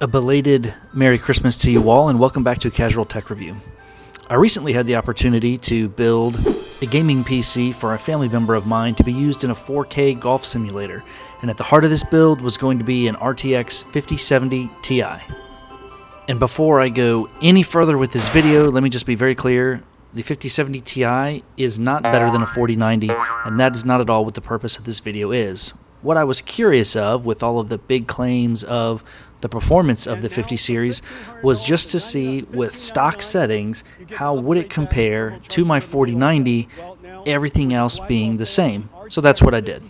A belated Merry Christmas to you all, and welcome back to a Casual Tech Review. I recently had the opportunity to build a gaming PC for a family member of mine to be used in a 4K golf simulator, and at the heart of this build was going to be an RTX 5070 Ti. And before I go any further with this video, let me just be very clear. The 5070 Ti is not better than a 4090, and that is not at all what the purpose of this video is. What I was curious of, with all of the big claims of the performance of the 50 series, was just to see, with stock settings, how would it compare to my 4090, everything else being the same. So that's what I did.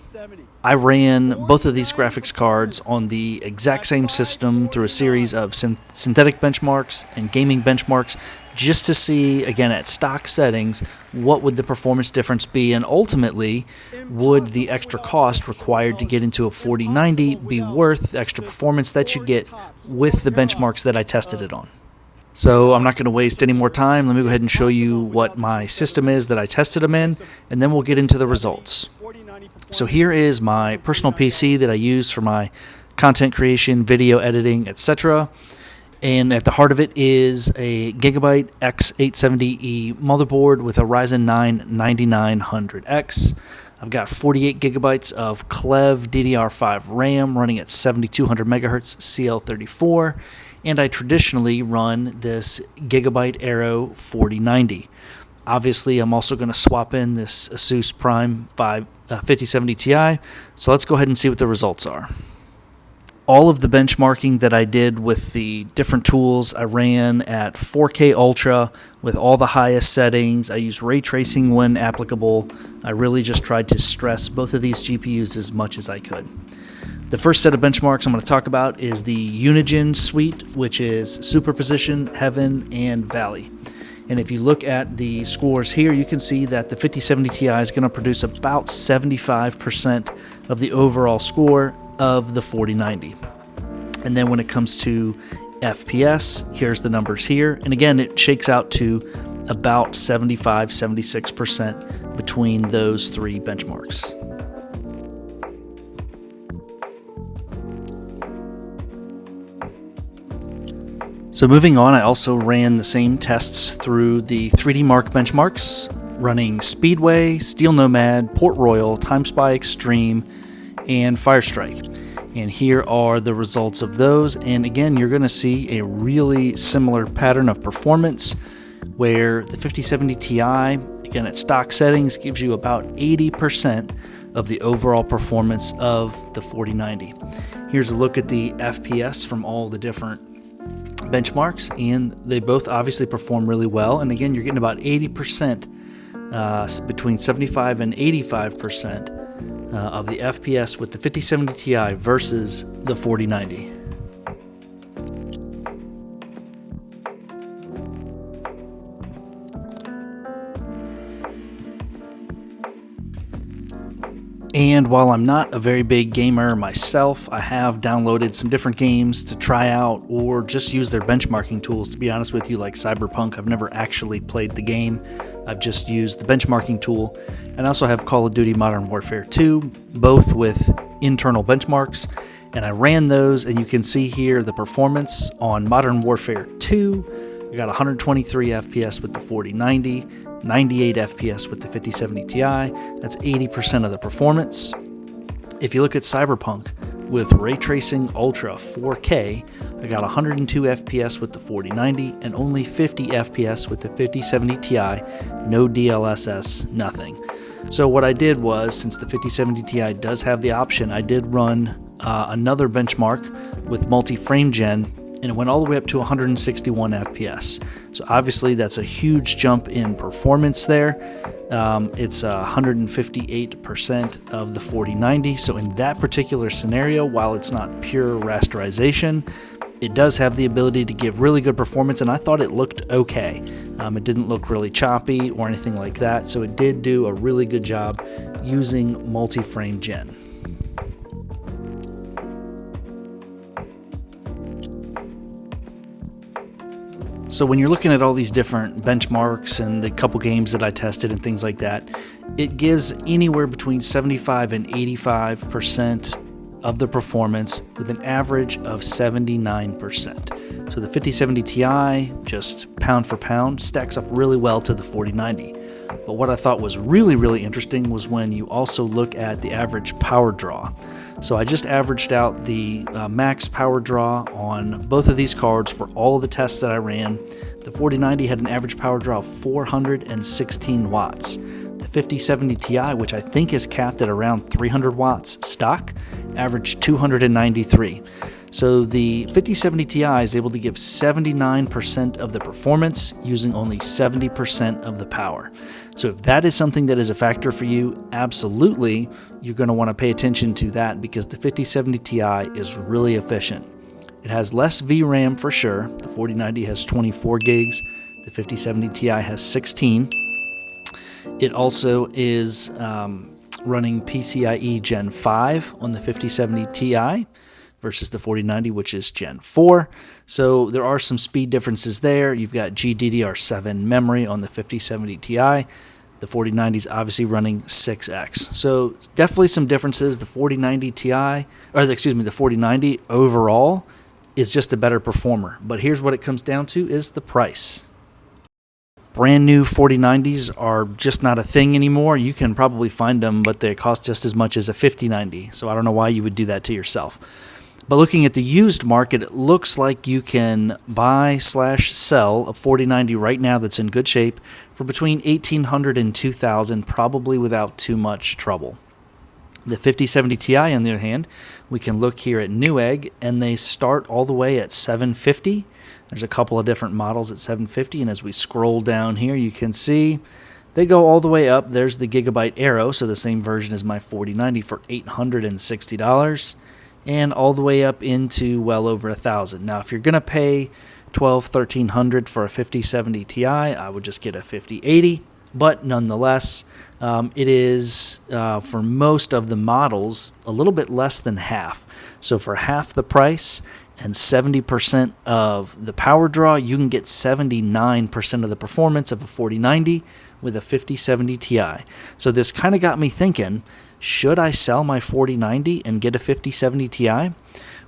I ran both of these graphics cards on the exact same system through a series of synthetic benchmarks and gaming benchmarks, just to see, again, at stock settings, what would the performance difference be, and ultimately, would the extra cost required to get into a 4090 be worth the extra performance that you get with the benchmarks that I tested it on. So I'm not going to waste any more time. Let me go ahead and show you what my system is that I tested them in, and then we'll get into the results. So here is my personal PC that I use for my content creation, video editing, etc. And at the heart of it is a Gigabyte X870E motherboard with a Ryzen 9 9900X. I've got 48 gigabytes of Clev DDR5 RAM running at 7200 megahertz CL34, and I traditionally run this Gigabyte Aero 4090. Obviously, I'm also going to swap in this Asus Prime 5070 Ti, so let's go ahead and see what the results are. All of the benchmarking that I did with the different tools, I ran at 4K Ultra with all the highest settings. I used ray tracing when applicable. I really just tried to stress both of these GPUs as much as I could. The first set of benchmarks I'm going to talk about is the Unigine suite, which is Superposition, Heaven, and Valley. And if you look at the scores here, you can see that the 5070 Ti is going to produce about 75% of the overall score of the 4090. And then when it comes to FPS, here's the numbers here. And again, it shakes out to about 75-76% between those three benchmarks. So moving on, I also ran the same tests through the 3D Mark benchmarks, running Speedway, Steel Nomad, Port Royal, TimeSpy Extreme, and Firestrike. And here are the results of those. And again, you're going to see a really similar pattern of performance where the 5070 Ti, again at stock settings, gives you about 80% of the overall performance of the 4090. Here's a look at the FPS from all the different benchmarks, and they both obviously perform really well. And again, you're getting about 80%, between 75 and 85% of the FPS with the 5070 Ti versus the 4090. And while I'm not a very big gamer myself, I have downloaded some different games to try out or just use their benchmarking tools. To be honest with you, like Cyberpunk, I've never actually played the game. I've just used the benchmarking tool. And I also have Call of Duty Modern Warfare 2, both with internal benchmarks. And I ran those, and you can see here the performance on Modern Warfare 2. I got 123 FPS with the 4090, 98 FPS with the 5070 Ti. That's 80% of the performance. If you look at Cyberpunk with Ray Tracing Ultra 4K, I got 102 FPS with the 4090 and only 50 FPS with the 5070 Ti. No DLSS, nothing. So what I did was, since the 5070 Ti does have the option, I did run another benchmark with multi-frame gen, and it went all the way up to 161 FPS. So obviously that's a huge jump in performance there. It's 158% of the 4090. So in that particular scenario, while it's not pure rasterization, it does have the ability to give really good performance, and I thought it looked okay. It didn't look really choppy or anything like that, so it did do a really good job using multi-frame gen. So when you're looking at all these different benchmarks and the couple games that I tested and things like that, it gives anywhere between 75 and 85% of the performance with an average of 79%. So the 5070 Ti, just pound for pound, stacks up really well to the 4090. But what I thought was really interesting was when you also look at the average power draw. So I just averaged out the max power draw on both of these cards for all of the tests that I ran. The 4090 had an average power draw of 416 watts. The 5070 Ti, which I think is capped at around 300 watts stock, averaged 293. So the 5070 Ti is able to give 79% of the performance using only 70% of the power. So if that is something that is a factor for you, absolutely, you're going to want to pay attention to that because the 5070 Ti is really efficient. It has less VRAM for sure. The 4090 has 24 gigs. The 5070 Ti has 16. It also is running PCIe Gen 5 on the 5070 Ti versus the 4090, which is Gen 4. So there are some speed differences there. You've got GDDR7 memory on the 5070 Ti. The 4090 is obviously running 6x. So definitely some differences. The 4090 Ti, the 4090 overall is just a better performer. But here's what it comes down to is the price. Brand new 4090s are just not a thing anymore. You can probably find them, but they cost just as much as a 5090. So I don't know why you would do that to yourself. But looking at the used market, it looks like you can buy/sell a 4090 right now that's in good shape for between $1,800 and $2,000, probably without too much trouble. The 5070 Ti, on the other hand, we can look here at Newegg, and they start all the way at $750. There's a couple of different models at $750, and as we scroll down here, you can see they go all the way up. There's the Gigabyte Aero, so the same version as my 4090 for $860, and all the way up into well over $1,000. Now, if you're going to pay $1,200-$1,300 for a 5070 Ti, I would just get a 5080. But nonetheless, it is, for most of the models, a little bit less than half. So for half the price and 70% of the power draw, you can get 79% of the performance of a 4090 with a 5070 Ti. So this kind of got me thinking, should I sell my 4090 and get a 5070 Ti?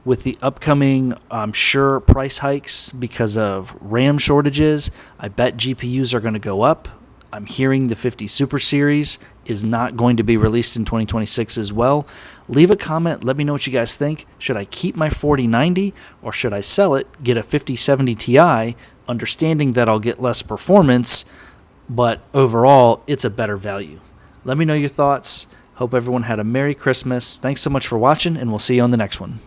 With the upcoming, I'm sure, price hikes because of RAM shortages, I bet GPUs are going to go up. I'm hearing the 50 Super Series is not going to be released in 2026 as well. Leave a comment. Let me know what you guys think. Should I keep my 4090 or should I sell it, get a 5070 Ti, understanding that I'll get less performance, but overall, it's a better value? Let me know your thoughts. Hope everyone had a Merry Christmas. Thanks so much for watching, and we'll see you on the next one.